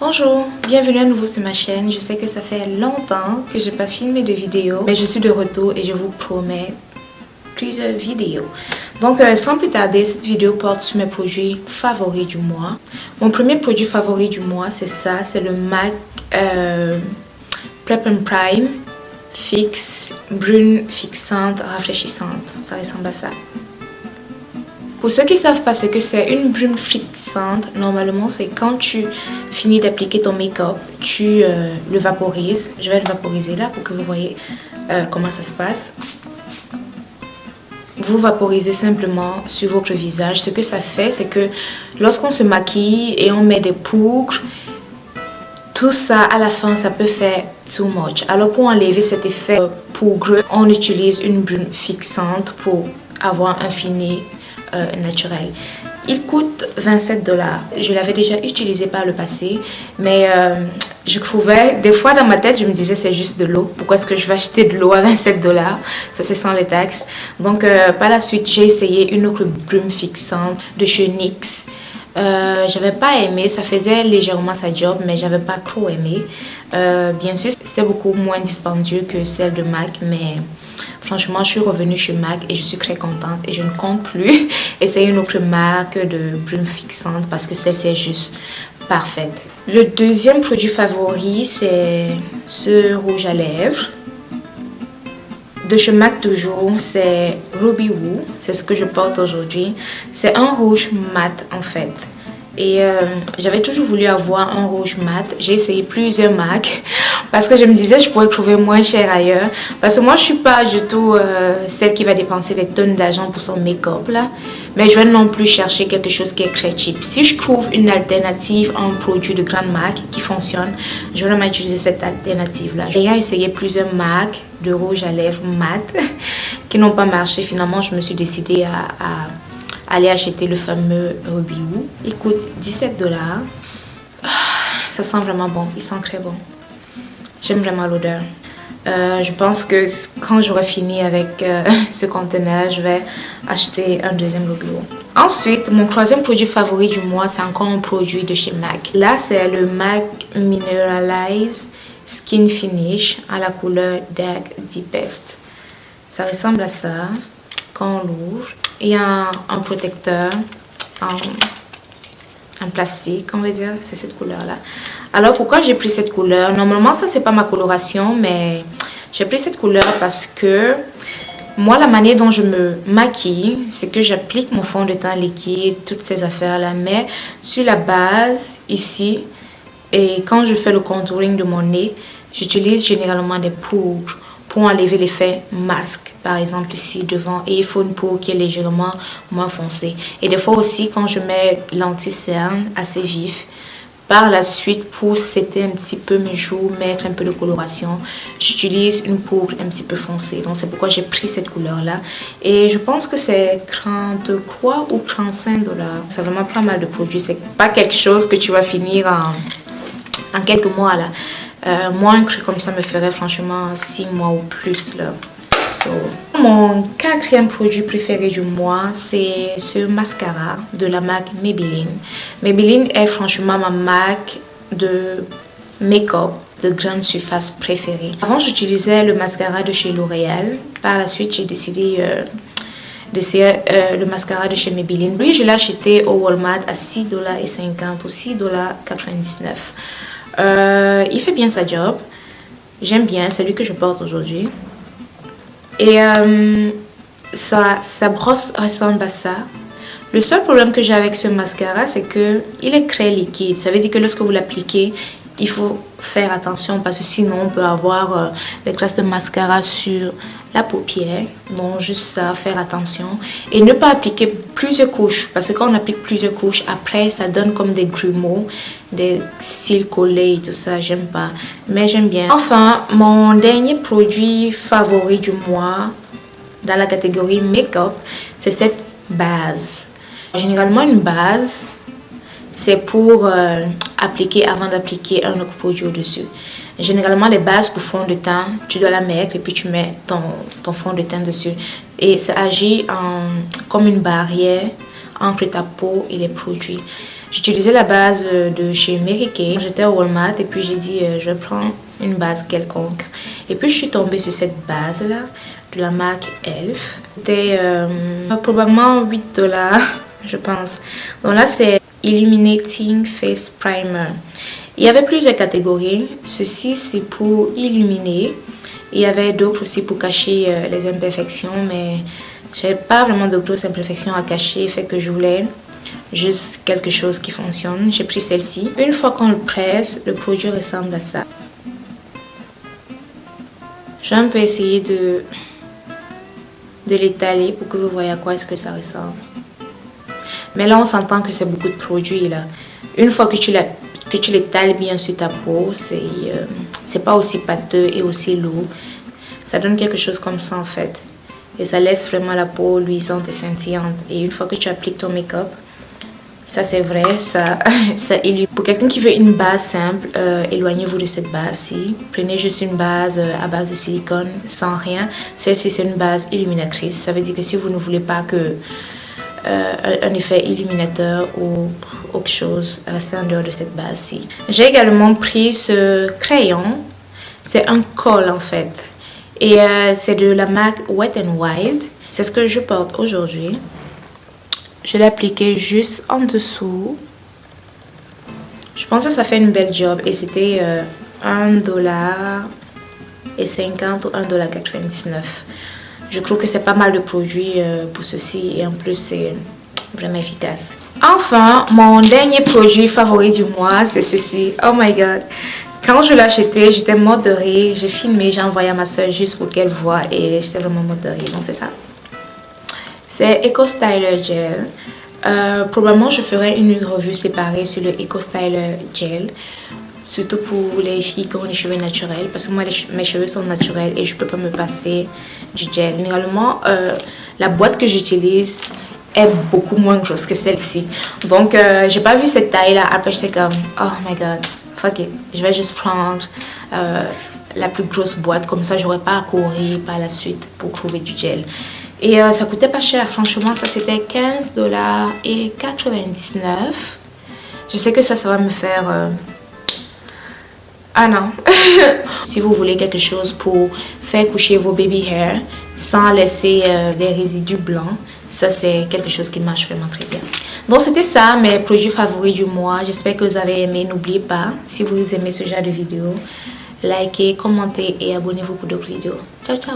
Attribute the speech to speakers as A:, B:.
A: Bonjour, bienvenue à nouveau sur ma chaîne. Je sais que ça fait longtemps que je n'ai pas filmé de vidéos, mais je suis de retour et je vous promets plusieurs vidéos. Donc sans plus tarder, cette vidéo porte sur mes produits favoris du mois. Mon premier produit favori du mois, c'est ça, c'est le MAC Prep and Prime Fix Brune Fixante Rafraîchissante. Ça ressemble à ça. Pour ceux qui ne savent pas ce que c'est une brune fixante, normalement c'est quand tu finis d'appliquer ton make-up, tu le vaporises. Je vais le vaporiser là pour que vous voyez comment ça se passe. Vous vaporisez simplement sur votre visage. Ce que ça fait, c'est que lorsqu'on se maquille et on met des poudres, tout ça à la fin, ça peut faire too much. Alors pour enlever cet effet poudreux, on utilise une brune fixante pour avoir un fini naturel. Il coûte 27 $. Je l'avais déjà utilisé par le passé, mais je trouvais, des fois dans ma tête, je me disais c'est juste de l'eau. Pourquoi est-ce que je vais acheter de l'eau à 27 $? Ça c'est sans les taxes. Donc par la suite, j'ai essayé une autre brume fixante de chez NYX. J'avais pas aimé, ça faisait légèrement sa job, mais j'avais pas trop aimé. Bien sûr, c'était beaucoup moins dispendieux que celle de MAC, mais franchement, je suis revenue chez MAC et je suis très contente et je ne compte plus essayer une autre marque de brume fixante parce que celle-ci est juste parfaite. Le deuxième produit favori, c'est ce rouge à lèvres. De chez MAC toujours, c'est Ruby Woo, c'est ce que je porte aujourd'hui. C'est un rouge mat en fait. Et j'avais toujours voulu avoir un rouge mat. J'ai essayé plusieurs marques parce que je me disais je pourrais trouver moins cher ailleurs. Parce que moi je suis pas du tout celle qui va dépenser des tonnes d'argent pour son make-up là. Mais je vais non plus chercher quelque chose qui est très cheap. Si je trouve une alternative à un produit de grande marque qui fonctionne, je vais vraiment utiliser cette alternative là. J'ai essayé plusieurs marques de rouge à lèvres mat qui n'ont pas marché. Finalement je me suis décidée à aller acheter le fameux Ruby Woo. Il coûte 17 $. Ça sent vraiment bon, il sent très bon. J'aime vraiment l'odeur. Je pense que quand j'aurai fini avec ce conteneur, je vais acheter un deuxième Ruby Woo. Ensuite, mon troisième produit favori du mois, c'est encore un produit de chez MAC. Là, c'est le MAC Mineralize Skin Finish à la couleur Dark Deepest. Ça ressemble à ça quand on l'ouvre. Il y a un protecteur en plastique, on va dire, c'est cette couleur-là. Alors, pourquoi j'ai pris cette couleur? Normalement, ça, c'est pas ma coloration, mais j'ai pris cette couleur parce que moi, la manière dont je me maquille, c'est que j'applique mon fond de teint liquide, toutes ces affaires-là, mais sur la base, ici, et quand je fais le contouring de mon nez, j'utilise généralement des poudres pour enlever l'effet masque, par exemple ici devant, et il faut une peau qui est légèrement moins foncée. Et des fois aussi quand je mets l'anti-cerne assez vif, par la suite pour setter un petit peu mes joues, mettre un peu de coloration, j'utilise une poudre un petit peu foncée. Donc c'est pourquoi j'ai pris cette couleur là, et je pense que c'est 33 ou 35 $. C'est vraiment pas mal de produits, c'est pas quelque chose que tu vas finir en quelques mois là. Moi, un truc comme ça me ferait franchement 6 mois ou plus là. Mon quatrième produit préféré du mois, c'est ce mascara de la marque Maybelline. Maybelline est franchement ma marque de make-up de grande surface préférée. Avant, j'utilisais le mascara de chez L'Oréal. Par la suite, j'ai décidé d'essayer le mascara de chez Maybelline. Lui, je l'ai acheté au Walmart à 6,50 $ ou 6,99 $. Il fait bien sa job. J'aime bien, c'est lui que je porte aujourd'hui. Et sa brosse ressemble à ça. Le seul problème que j'ai avec ce mascara, c'est que il est très liquide. Ça veut dire que lorsque vous l'appliquez, il faut faire attention parce que sinon on peut avoir des traces de mascara sur la paupière. Donc juste ça, faire attention. Et ne pas appliquer plusieurs couches. Parce que quand on applique plusieurs couches, après ça donne comme des grumeaux, des cils collés et tout ça. J'aime pas. Mais j'aime bien. Enfin, mon dernier produit favori du mois dans la catégorie make-up, c'est cette base. Généralement une base, c'est pour appliquer avant d'appliquer un autre produit au-dessus. Généralement, les bases pour fond de teint, tu dois la mettre et puis tu mets ton fond de teint dessus. Et ça agit comme une barrière entre ta peau et les produits. J'utilisais la base de chez Mary Kay. J'étais au Walmart et puis j'ai dit je prends une base quelconque. Et puis je suis tombée sur cette base-là de la marque Elf. C'était probablement $8, je pense. Donc là, c'est Illuminating Face Primer. Il y avait plusieurs catégories. Ceci, c'est pour illuminer. Il y avait d'autres aussi pour cacher les imperfections, mais je n'avais pas vraiment de grosses imperfections à cacher, fait que je voulais juste quelque chose qui fonctionne. J'ai pris celle-ci. Une fois qu'on le presse, le produit ressemble à ça. J'ai un peu essayé de l'étaler pour que vous voyez à quoi est-ce que ça ressemble. Mais là, on s'entend que c'est beaucoup de produits là. Une fois que tu l'étales bien sur ta peau, c'est pas aussi pâteux et aussi lourd. Ça donne quelque chose comme ça en fait. Et ça laisse vraiment la peau luisante et scintillante. Et une fois que tu appliques ton make-up, ça c'est vrai, ça illumine. Pour quelqu'un qui veut une base simple, éloignez-vous de cette base-ci. Prenez juste une base à base de silicone, sans rien. Celle-ci c'est une base illuminatrice. Ça veut dire que si vous ne voulez pas que un effet illuminateur ou autre chose, restez en dehors de cette base-ci. J'ai également pris ce crayon. C'est un col en fait. Et c'est de la marque Wet n Wild. C'est ce que je porte aujourd'hui. Je l'ai appliqué juste en dessous. Je pense que ça fait une belle job. Et c'était $1,50 ou $1,99. Je trouve que c'est pas mal de produits pour ceci. Et en plus, c'est vraiment efficace. Enfin, mon dernier produit favori du mois, c'est ceci. Oh my god. Quand je l'ai acheté, j'étais morte de rire. J'ai filmé, j'ai envoyé à ma soeur juste pour qu'elle voie. Et j'étais vraiment morte de rire. Donc c'est ça. C'est Eco Styler Gel. Probablement, je ferai une revue séparée sur le Eco Styler Gel. Surtout pour les filles qui ont les cheveux naturels. Parce que moi, mes cheveux sont naturels et je ne peux pas me passer du gel. Généralement, la boîte que j'utilise est beaucoup moins grosse que celle-ci. Donc, j'ai pas vu cette taille-là. Après, j'étais comme, oh my god, fuck it. Je vais juste prendre la plus grosse boîte. Comme ça, j'aurais pas à courir par la suite pour trouver du gel. Et ça coûtait pas cher. Franchement, ça c'était $15,99. Je sais que ça va me faire... Ah non. Si vous voulez quelque chose pour faire coucher vos baby hair sans laisser les résidus blancs, ça c'est quelque chose qui marche vraiment très bien. Donc c'était ça mes produits favoris du mois. J'espère que vous avez aimé. N'oubliez pas, si vous aimez ce genre de vidéo, likez, commentez et abonnez-vous pour d'autres vidéos. Ciao ciao.